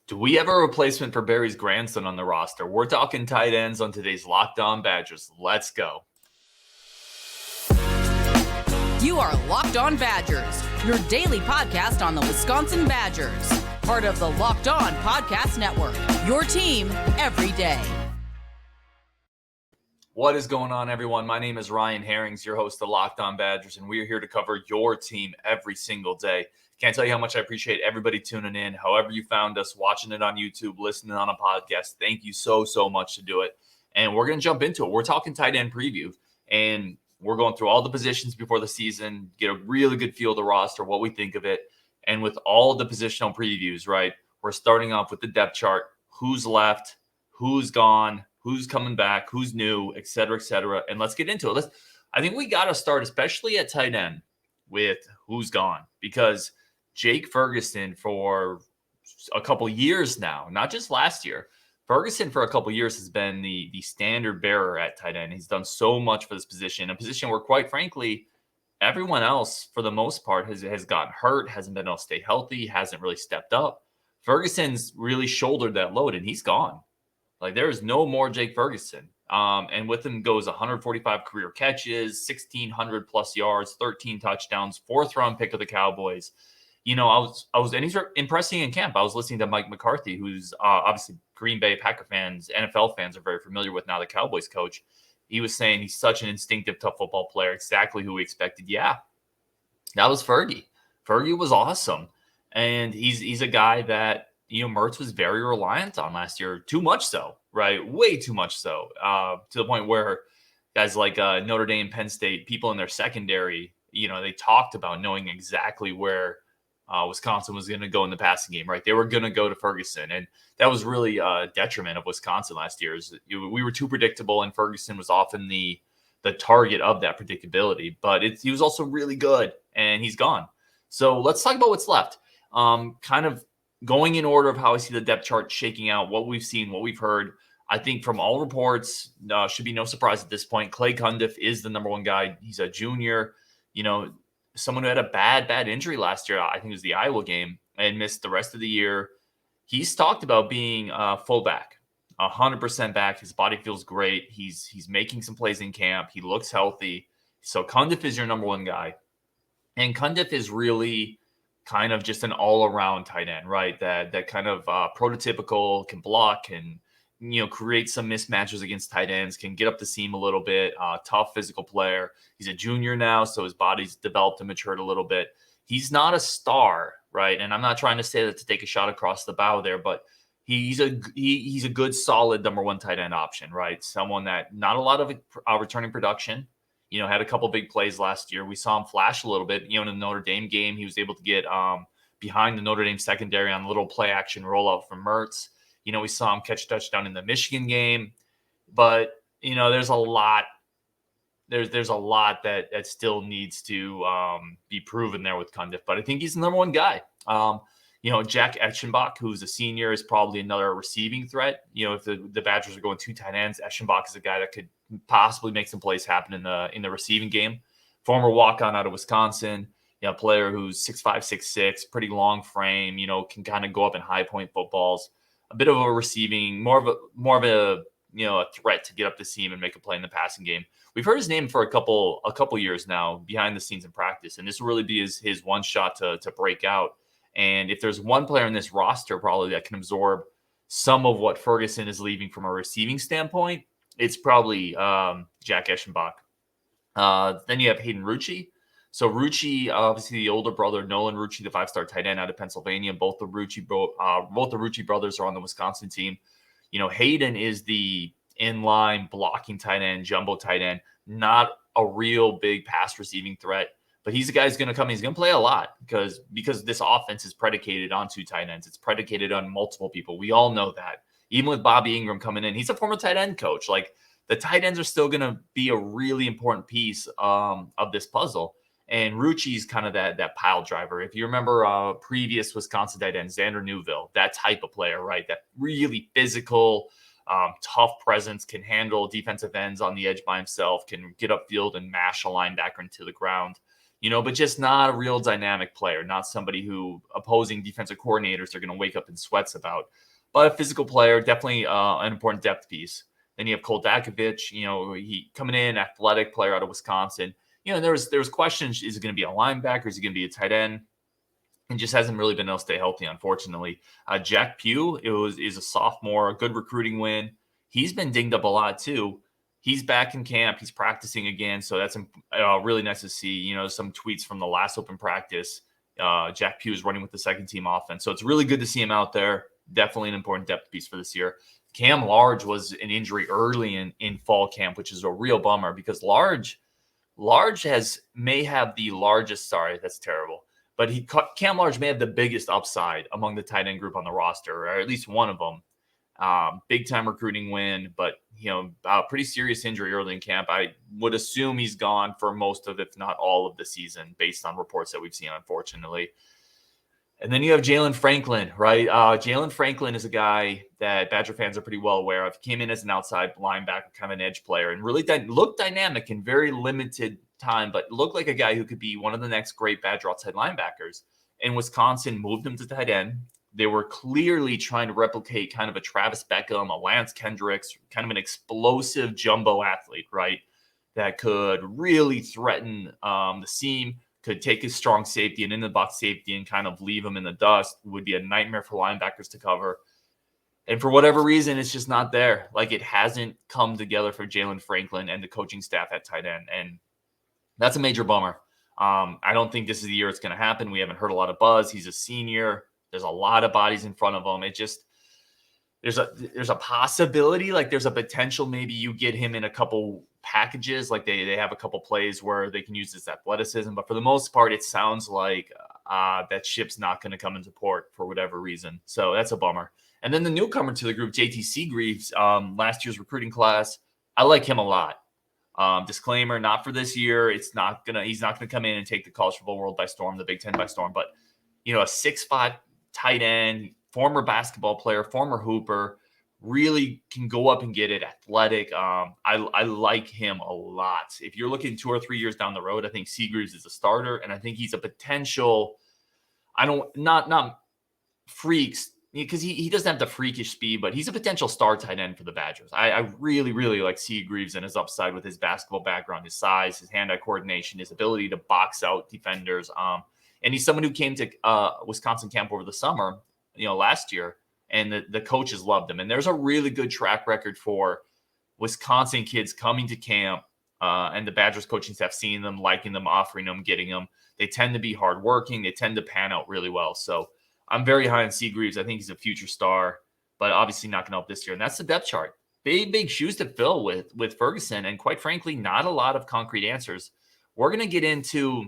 Do we have a replacement for Barry's grandson on the roster? We're talking tight ends on today's Locked On Badgers. Let's go. You are Locked On Badgers, your daily podcast on the Wisconsin Badgers. Part of the Locked On Podcast Network, your team every day. What is going on, everyone? My name is Ryan Herrings, your host of Locked On Badgers, and we are here to cover your team every single day. Can't tell you how much I appreciate everybody tuning in. However you found us, watching it on YouTube, listening on a podcast, thank you so much to do it. And we're going to jump into it. We're talking tight end preview, and we're going through all the positions before the season, get a really good feel of the roster, what we think of it. And with all the positional previews, right, we're starting off with the depth chart, who's left, who's gone, who's coming back, who's new, et cetera, et cetera. And let's get into it. I think we got to start, especially at tight end, with who's gone, because Jake Ferguson for a couple years now, not just last year, Ferguson for a couple years has been the standard bearer at tight end. He's done so much for this position, a position where, quite frankly, everyone else, for the most part, has gotten hurt, hasn't been able to stay healthy, hasn't really stepped up. Ferguson's really shouldered that load, and he's gone. Like, there is no more Jake Ferguson. And with him goes 145 career catches, 1,600 plus yards, 13 touchdowns, fourth round pick of the Cowboys. You know, and he's impressing in camp. I was listening to Mike McCarthy, who's obviously Green Bay Packer fans, NFL fans are very familiar with now, the Cowboys coach. He was saying he's such an instinctive, tough football player, exactly who we expected. Yeah, that was Fergie. Fergie was awesome. And he's a guy that, you know, Mertz was very reliant on last year, too much so, right? Way too much so, to the point where guys like Notre Dame, Penn State, people in their secondary, you know, they talked about knowing exactly where Wisconsin was going to go in the passing game, right? They were going to go to Ferguson, and that was really a detriment of Wisconsin last year. We were too predictable, and Ferguson was often the target of that predictability. But he was also really good, and he's gone. So let's talk about what's left. Kind of going in order of how I see the depth chart shaking out, what we've seen, what we've heard. I think from all reports, should be no surprise at this point, Clay Cundiff is the number one guy. He's a junior, you know, someone who had a bad injury last year. I think it was the Iowa game, and missed the rest of the year. He's talked about being full back, 100% back. His body feels great. He's making some plays in camp. He looks healthy. So Cundiff is your number one guy. And Cundiff is really kind of just an all-around tight end, right? That kind of prototypical, can block, and, you know, create some mismatches against tight ends, can get up the seam a little bit, tough physical player. He's a junior now, so his body's developed and matured a little bit. He's not a star, right? And I'm not trying to say that to take a shot across the bow there, but he's a good, solid number one tight end option, right? Someone that not a lot of returning production, you know, had a couple big plays last year. We saw him flash a little bit, you know, in the Notre Dame game. He was able to get behind the Notre Dame secondary on a little play action rollout from Mertz. You know, we saw him catch a touchdown in the Michigan game, but, you know, there's a lot. There's a lot that still needs to be proven there with Cundiff, but I think he's the number one guy. You know, Jack Eschenbach, who's a senior, is probably another receiving threat. You know, if the Badgers are going two tight ends, Eschenbach is a guy that could possibly make some plays happen in the receiving game. Former walk-on out of Wisconsin, you know, player who's 6'5", 6'6", pretty long frame. You know, can kind of go up in high point footballs. A bit of a receiving, more of a you know, a threat to get up the seam and make a play in the passing game. We've heard his name for a couple years now behind the scenes in practice, and this will really be his one shot to break out. And if there's one player in this roster probably that can absorb some of what Ferguson is leaving from a receiving standpoint, it's probably Jack Eschenbach. Then you have Hayden Rucci. So Rucci, obviously the older brother, Nolan Rucci, the five-star tight end out of Pennsylvania. Both the Rucci brothers are on the Wisconsin team. You know, Hayden is the inline blocking tight end, jumbo tight end, not a real big pass receiving threat, but he's the guy who's going to come. He's going to play a lot because this offense is predicated on two tight ends. It's predicated on multiple people. We all know that. Even with Bobby Ingram coming in, he's a former tight end coach. Like, the tight ends are still going to be a really important piece of this puzzle. And Rucci's kind of that pile driver. If you remember previous Wisconsin tight end, Xander Newville, that type of player, right? That really physical, tough presence, can handle defensive ends on the edge by himself, can get upfield and mash a linebacker into the ground. but just not a real dynamic player, not somebody who opposing defensive coordinators are going to wake up in sweats about. But a physical player, definitely an important depth piece. Then you have Cole Dakovich, he coming in, athletic player out of Wisconsin. There was questions, is it going to be a linebacker? Is he going to be a tight end? And just hasn't really been able to stay healthy, unfortunately. Jack Pugh is a sophomore, a good recruiting win. He's been dinged up a lot too. He's back in camp. He's practicing again, so that's really nice to see. Some tweets from the last open practice. Jack Pugh is running with the second team offense, so it's really good to see him out there. Definitely an important depth piece for this year. Cam Large was an injury early in fall camp, which is a real bummer because Large may have the largest. Sorry, that's terrible. But Cam Large may have the biggest upside among the tight end group on the roster, or at least one of them. Big time recruiting win, but pretty serious injury early in camp. I would assume he's gone for most of, if not all of the season, based on reports that we've seen, unfortunately. And then you have Jaylin Franklin, right? Jaylin Franklin is a guy that Badger fans are pretty well aware of. He came in as an outside linebacker, kind of an edge player, and really looked dynamic in very limited time, but looked like a guy who could be one of the next great Badger outside linebackers. And Wisconsin moved him to tight end. They were clearly trying to replicate kind of a Travis Beckham, a Lance Kendricks, kind of an explosive jumbo athlete, right? That could really threaten the seam, could take his strong safety and in the box safety and kind of leave him in the dust. Would be a nightmare for linebackers to cover. And for whatever reason, it's just not there. Like, it hasn't come together for Jaylin Franklin and the coaching staff at tight end. And that's a major bummer. I don't think this is the year it's going to happen. We haven't heard a lot of buzz. He's a senior. There's a lot of bodies in front of him. It just, there's a possibility, like there's a potential maybe you get him in a couple packages, like they have a couple plays where they can use his athleticism. But for the most part, it sounds like that ship's not going to come into port for whatever reason. So that's a bummer. And then the newcomer to the group, JT Seagreaves, last year's recruiting class. I like him a lot. Disclaimer, not for this year. He's not gonna come in and take the college football world by storm, the Big Ten by storm. But a 6'5" tight end, former basketball player, former hooper, really can go up and get it. Athletic. I like him a lot. If you're looking 2 or 3 years down the road, I think Seagreaves is a starter, and I think he's a potential. Not freaks, because he doesn't have the freakish speed, but he's a potential star tight end for the Badgers. I really, really like Seagreaves and his upside with his basketball background, his size, his hand-eye coordination, his ability to box out defenders. And he's someone who came to Wisconsin camp over the summer, last year, and the coaches loved him. And there's a really good track record for Wisconsin kids coming to camp and the Badgers coaching staff seeing them, liking them, offering them, getting them. They tend to be hardworking. They tend to pan out really well. So I'm very high on Seagreaves. I think he's a future star, but obviously not going to help this year. And that's the depth chart. Big shoes to fill with Ferguson. And quite frankly, not a lot of concrete answers. We're going to get into,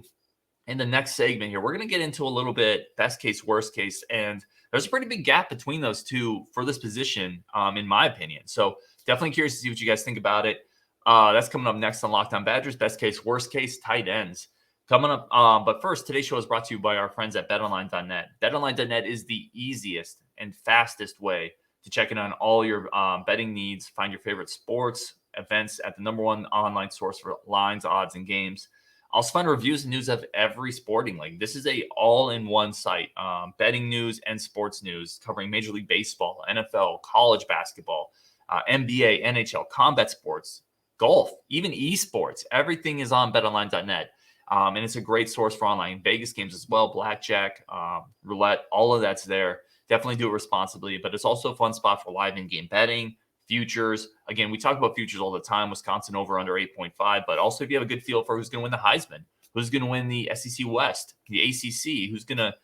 in the next segment here, we're going to get into a little bit best case, worst case. And there's a pretty big gap between those two for this position, in my opinion. So definitely curious to see what you guys think about it. That's coming up next on Locked On Badgers. Best case, worst case, tight ends. Coming up, but first, today's show is brought to you by our friends at BetOnline.net. BetOnline.net is the easiest and fastest way to check in on all your betting needs. Find your favorite sports events at the #1 online source for lines, odds, and games. Also find reviews and news of every sporting league. This is a all-in-one site, betting news and sports news covering Major League Baseball, NFL, college basketball, NBA, NHL, combat sports, golf, even esports. Everything is on BetOnline.net. And it's a great source for online Vegas games as well, blackjack, roulette, all of that's there. Definitely do it responsibly, but it's also a fun spot for live in-game betting, futures. Again, we talk about futures all the time, Wisconsin over under 8.5, but also if you have a good feel for who's going to win the Heisman, who's going to win the SEC West, the ACC, who's going to,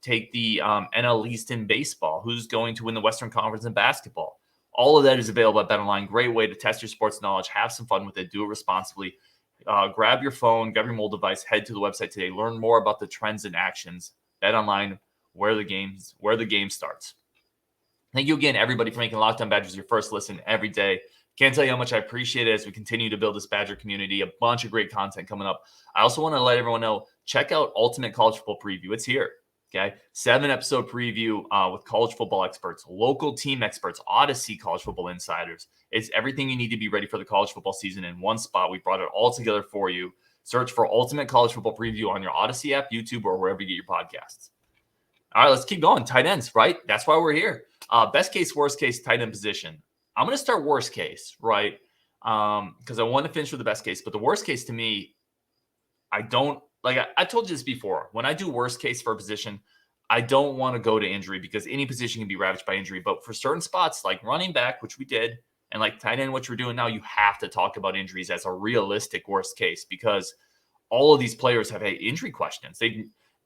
take the NL East in baseball, who's going to win the Western Conference in basketball. All of that is available at BetOnline. Great way to test your sports knowledge, have some fun with it, do it responsibly. Grab your phone, grab your mobile device, head to the website today. Learn more about the trends and actions. BetOnline, where the game starts. Thank you again, everybody, for making Locked On Badgers your first listen every day. Can't tell you how much I appreciate it as we continue to build this Badger community. A bunch of great content coming up. I also want to let everyone know, check out Ultimate College Football Preview. It's here. Okay, 7-episode preview with college football experts, local team experts, Odyssey college football insiders. It's everything you need to be ready for the college football season in one spot. We brought it all together for you. Search for Ultimate College Football Preview on your Odyssey app, YouTube, or wherever you get your podcasts. All right, let's keep going. Tight ends, right? That's why we're here. Best case, worst case, tight end position. I'm going to start worst case, right? Because I want to finish with the best case. But the worst case to me, I don't like. I told you this before. When I do worst case for a position, I don't want to go to injury because any position can be ravaged by injury. But for certain spots like running back, which we did, and like tight end, which we're doing now, you have to talk about injuries as a realistic worst case because all of these players have had injury questions.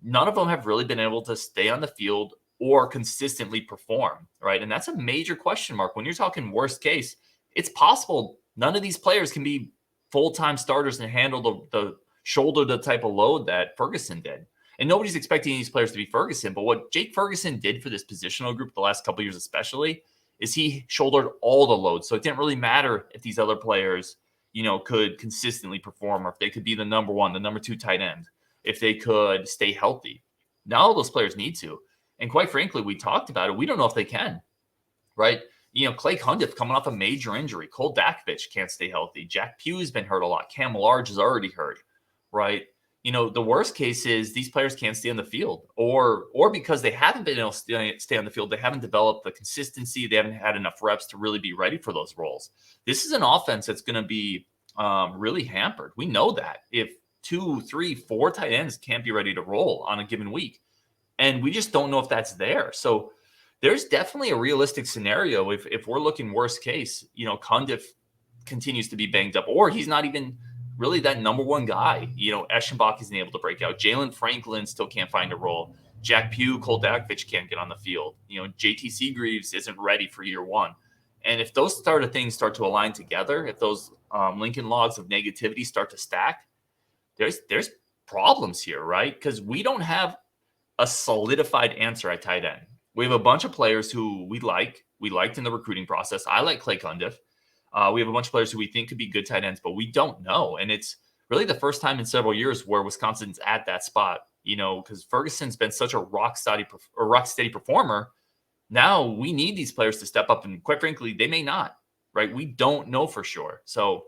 None of them have really been able to stay on the field or consistently perform, right? And that's a major question mark. When you're talking worst case, it's possible none of these players can be full-time starters and handle the shoulder the type of load that Ferguson did. And nobody's expecting these players to be Ferguson, but what Jake Ferguson did for this positional group the last couple of years especially is he shouldered all the load. So it didn't really matter if these other players, could consistently perform or if they could be the number one, the number two tight end, if they could stay healthy. Now those players need to. And quite frankly, we talked about it. We don't know if they can, right? Clay Cundiff coming off a major injury. Cole Dakovich can't stay healthy. Jack Pugh's been hurt a lot. Cam Large is already hurt, right? The worst case is these players can't stay on the field or because they haven't been able to stay on the field, they haven't developed the consistency. They haven't had enough reps to really be ready for those roles. This is an offense that's going to be really hampered. We know that if 2, 3, 4 tight ends can't be ready to roll on a given week. And we just don't know if that's there. So there's definitely a realistic scenario if we're looking worst case, Cundiff continues to be banged up or he's not even really that number one guy. Eschenbach isn't able to break out. Jaylin Franklin still can't find a role. Jack Pugh, Cole Dakovich can't get on the field. JT Seagreaves isn't ready for year one. And if those things start to align together, if those Lincoln logs of negativity start to stack, there's problems here, right? Because we don't have a solidified answer at tight end. We have a bunch of players who we liked in the recruiting process. I like Clay Cundiff. We have a bunch of players who we think could be good tight ends, but we don't know. And it's really the first time in several years where Wisconsin's at that spot, because Ferguson's been such a rock steady performer. Now we need these players to step up, and quite frankly, they may not, right? We don't know for sure. So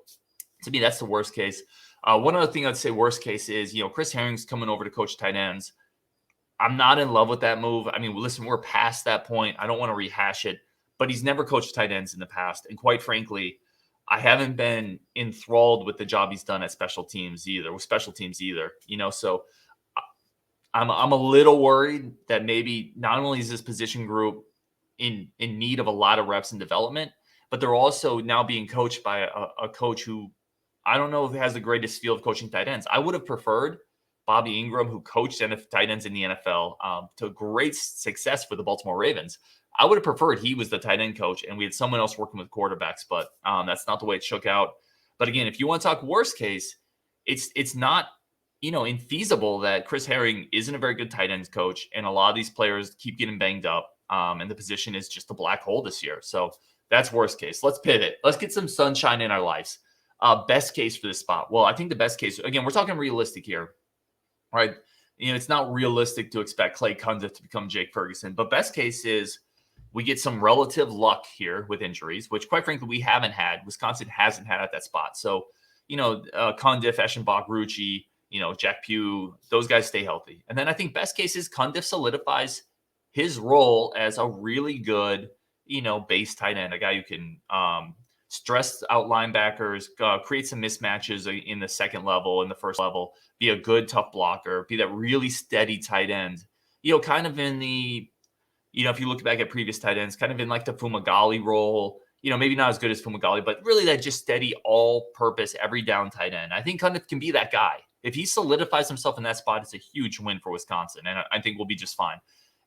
to me, that's the worst case. One other thing I'd say worst case is, Chris Herring's coming over to coach tight ends. I'm not in love with that move. I mean, listen, we're past that point. I don't want to rehash it, but he's never coached tight ends in the past. And quite frankly, I haven't been enthralled with the job he's done at special teams either. So I'm a little worried that maybe not only is this position group in need of a lot of reps and development, but they're also now being coached by a coach who I don't know if he has the greatest feel of coaching tight ends. I would have preferred Bobby Ingram, who coached tight ends in the NFL, to great success for the Baltimore Ravens. I would have preferred he was the tight end coach and we had someone else working with quarterbacks, but that's not the way it shook out. But again, if you want to talk worst case, it's not, infeasible that Chris Herring isn't a very good tight ends coach. And a lot of these players keep getting banged up. And the position is just a black hole this year. So that's worst case. Let's pivot. Let's get some sunshine in our lives. Best case for this spot. Well, I think the best case, again, we're talking realistic here, right? It's not realistic to expect Clay Cundiff to become Jake Ferguson, but best case is we get some relative luck here with injuries, which quite frankly, we haven't had. Wisconsin hasn't had at that spot. So, Cundiff, Eschenbach, Rucci, Jack Pugh, those guys stay healthy. And then I think best case is Cundiff solidifies his role as a really good, base tight end, a guy who can stress out linebackers, create some mismatches in the second level, in the first level, be a good, tough blocker, be that really steady tight end, kind of in the, if you look back at previous tight ends, kind of in like the Fumagalli role, maybe not as good as Fumagalli, but really that just steady all-purpose, every down tight end. I think Cundiff can be that guy. If he solidifies himself in that spot, it's a huge win for Wisconsin, and I think we'll be just fine.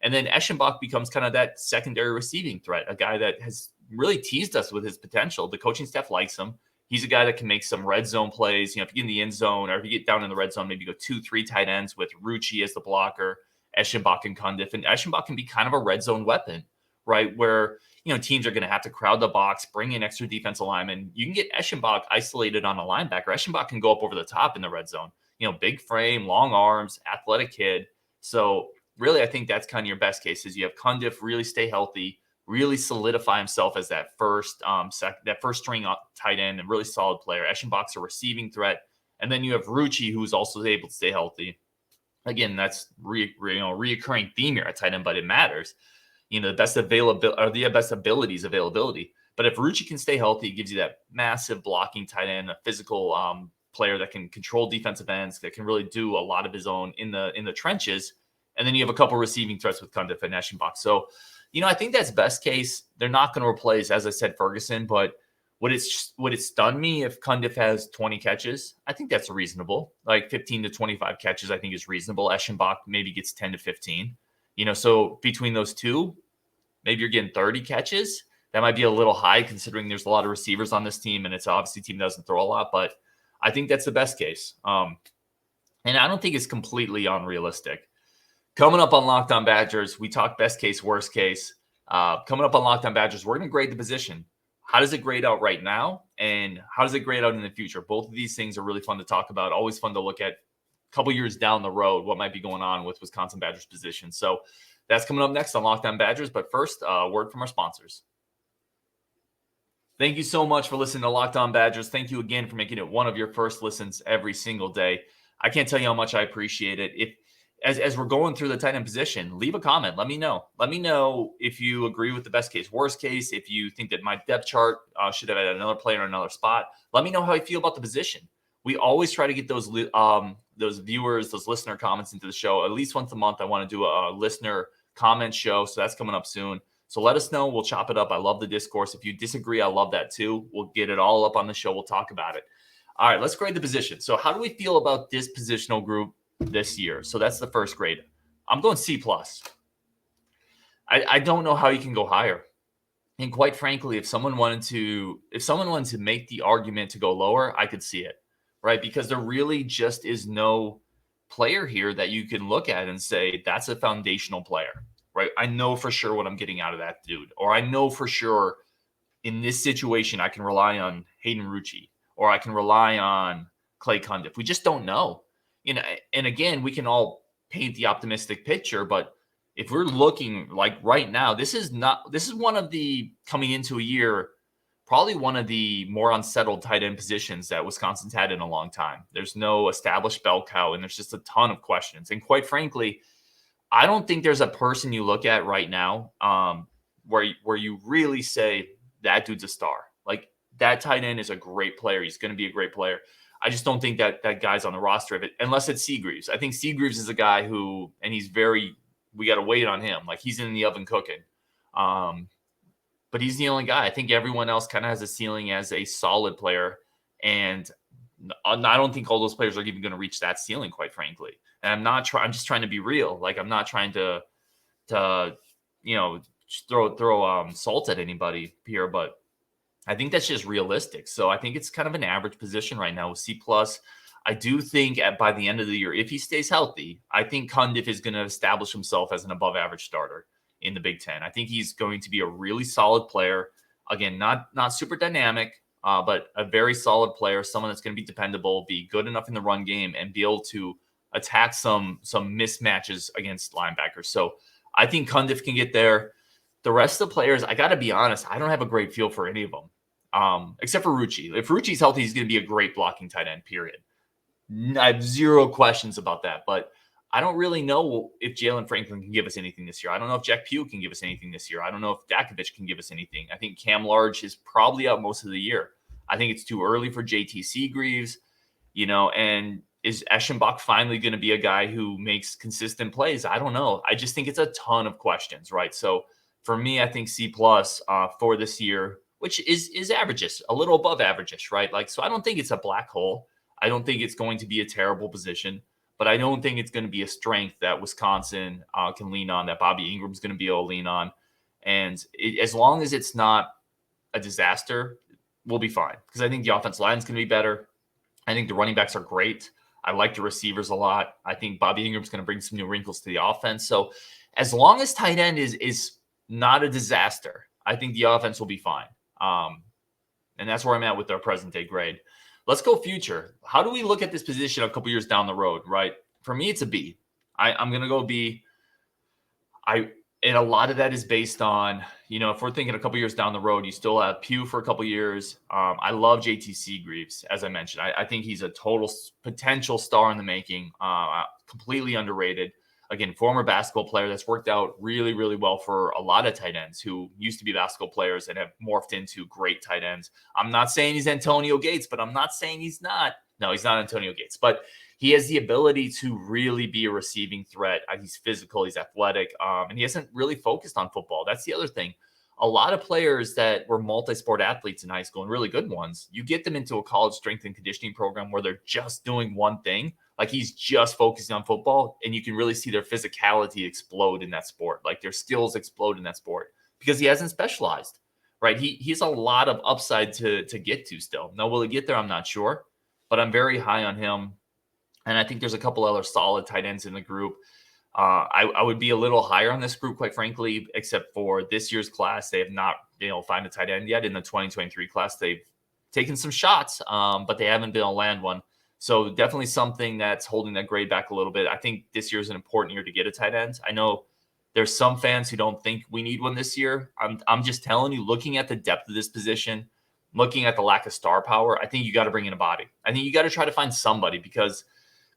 And then Eschenbach becomes kind of that secondary receiving threat, a guy that has really teased us with his potential. The coaching staff likes him. He's a guy that can make some red zone plays. If you get in the end zone or if you get down in the red zone, maybe go 2-3 tight ends with Rucci as the blocker, Eschenbach and Cundiff. And Eschenbach can be kind of a red zone weapon, right? Where, teams are going to have to crowd the box, bring in extra defensive linemen. You can get Eschenbach isolated on a linebacker. Eschenbach can go up over the top in the red zone. Big frame, long arms, athletic kid. So really, I think that's kind of your best case is you have Cundiff really stay healthy, really solidify himself as that first string tight end and really solid player. Eschenbach's a receiving threat. And then you have Rucci, who's also able to stay healthy. Again, that's reoccurring theme here at tight end, but it matters. The best availability or the best ability is availability. But if Rucci can stay healthy, it gives you that massive blocking tight end, a physical player that can control defensive ends, that can really do a lot of his own in the trenches. And then you have a couple receiving threats with Cundiff and Eschenbach. So, I think that's best case. They're not going to replace, as I said, Ferguson, but would it stun me if Cundiff has 20 catches? I think that's reasonable. Like 15 to 25 catches, I think is reasonable. Eschenbach maybe gets 10 to 15. So between those two, maybe you're getting 30 catches. That might be a little high considering there's a lot of receivers on this team, and it's obviously a team that doesn't throw a lot, but I think that's the best case. And I don't think it's completely unrealistic. Coming up on Locked On Badgers, we talk best case, worst case. Coming up on Locked On Badgers, we're going to grade the position. How does it grade out right now? And how does it grade out in the future? Both of these things are really fun to talk about. Always fun to look at a couple years down the road, what might be going on with Wisconsin Badgers position. So that's coming up next on Locked On Badgers. But first, a word from our sponsors. Thank you so much for listening to Locked On Badgers. Thank you again for making it one of your first listens every single day. I can't tell you how much I appreciate it. As we're going through the tight end position, leave a comment. Let me know. Let me know if you agree with the best case, worst case, if you think that my depth chart should have had another player in another spot. Let me know how you feel about the position. We always try to get those viewers, those listener comments into the show. At least once a month, I want to do a listener comment show. So that's coming up soon. So let us know. We'll chop it up. I love the discourse. If you disagree, I love that too. We'll get it all up on the show. We'll talk about it. All right, let's grade the position. So how do we feel about this positional group this year? So that's the first grade. I'm going C+. I don't know how you can go higher. And quite frankly, if someone wanted to make the argument to go lower, I could see it, right? Because there really just is no player here that you can look at and say, that's a foundational player, right? I know for sure what I'm getting out of that dude. Or I know for sure in this situation, I can rely on Hayden Rucci, or I can rely on Clay Cundiff. We just don't know. And again, we can all paint the optimistic picture, but if we're looking like right now, this is one of the, coming into a year, probably one of the more unsettled tight end positions that Wisconsin's had in a long time. There's no established bell cow, and there's just a ton of questions. And quite frankly, I don't think there's a person you look at right now where you really say that dude's a star. Like, that tight end is a great player. He's going to be a great player. I just don't think that guy's on the roster of it, unless it's Seagreaves. I think Seagreaves is a guy who, and we got to wait on him. Like, he's in the oven cooking. But he's the only guy. I think everyone else kind of has a ceiling as a solid player. And I don't think all those players are even going to reach that ceiling, quite frankly. And I'm just trying to be real. Like, I'm not trying to throw salt at anybody here, but I think that's just realistic. So I think it's kind of an average position right now with C+. I do think by the end of the year, if he stays healthy, I think Cundiff is going to establish himself as an above average starter in the Big Ten. I think he's going to be a really solid player. Again, not super dynamic, but a very solid player, someone that's going to be dependable, be good enough in the run game, and be able to attack some mismatches against linebackers. So I think Cundiff can get there. The rest of the players, I got to be honest, I don't have a great feel for any of them, except for Rucci. If Rucci's healthy, he's going to be a great blocking tight end, period. I have zero questions about that, but I don't really know if Jalen Franklin can give us anything this year. I don't know if Jack Pugh can give us anything this year. I don't know if Dakovich can give us anything. I think Cam Large is probably out most of the year. I think it's too early for JT Seagreaves, and is Eschenbach finally going to be a guy who makes consistent plays? I don't know. I just think it's a ton of questions, right? So for me, I think C+ for this year, which is averages, a little above averages, right? Like, so I don't think it's a black hole. I don't think it's going to be a terrible position, but I don't think it's going to be a strength that Wisconsin can lean on, that Bobby Ingram's going to be able to lean on. And as long as it's not a disaster, we'll be fine. Because I think the offensive line is going to be better. I think the running backs are great. I like the receivers a lot. I think Bobby Ingram's going to bring some new wrinkles to the offense. So as long as tight end is not a disaster, I think the offense will be fine. And that's where I'm at with our present day grade. Let's go future. How do we look at this position a couple years down the road, right? For me, it's a B. I'm going to go B. And a lot of that is based on, if we're thinking a couple years down the road, you still have Pugh for a couple years. I love JT Seagreaves, as I mentioned. I think he's a total potential star in the making, completely underrated. Again, former basketball player that's worked out really, really well for a lot of tight ends who used to be basketball players and have morphed into great tight ends. I'm not saying he's Antonio Gates, but I'm not saying he's not. No, he's not Antonio Gates, but he has the ability to really be a receiving threat. He's physical, he's athletic, and he hasn't really focused on football. That's the other thing. A lot of players that were multi-sport athletes in high school and really good ones, you get them into a college strength and conditioning program where they're just doing one thing. Like he's just focusing on football, and you can really see their physicality explode in that sport. Like their skills explode in that sport because he hasn't specialized, right? He's a lot of upside to get to still. Now, will he get there? I'm not sure, but I'm very high on him. And I think there's a couple other solid tight ends in the group. I would be a little higher on this group, quite frankly, except for this year's class. They have not been able to find a tight end yet. In the 2023 class, they've taken some shots, but they haven't been able to land one. So definitely something that's holding that grade back a little bit. I think this year is an important year to get a tight end. I know there's some fans who don't think we need one this year. I'm just telling you, looking at the depth of this position, looking at the lack of star power, I think you got to bring in a body. I think you got to try to find somebody because,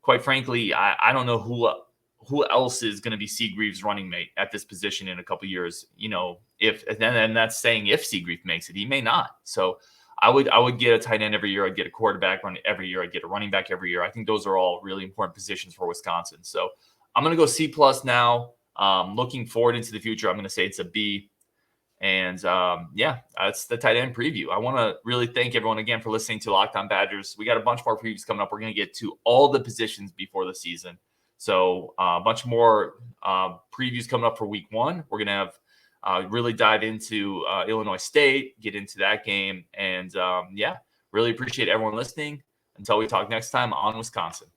quite frankly, I don't know who else is going to be Seagreaves' running mate at this position in a couple years. And that's saying if Seagreaves makes it, he may not. So I would get a tight end every year. I'd get a quarterback every year. I'd get a running back every year. I think those are all really important positions for Wisconsin. So I'm going to go C+ now. Looking forward into the future, I'm going to say it's a B. And that's the tight end preview. I want to really thank everyone again for listening to Locked On Badgers. We got a bunch more previews coming up. We're going to get to all the positions before the season. So a bunch more previews coming up for week 1. We're going to have really dive into Illinois State, get into that game. And really appreciate everyone listening. Until we talk next time on Wisconsin.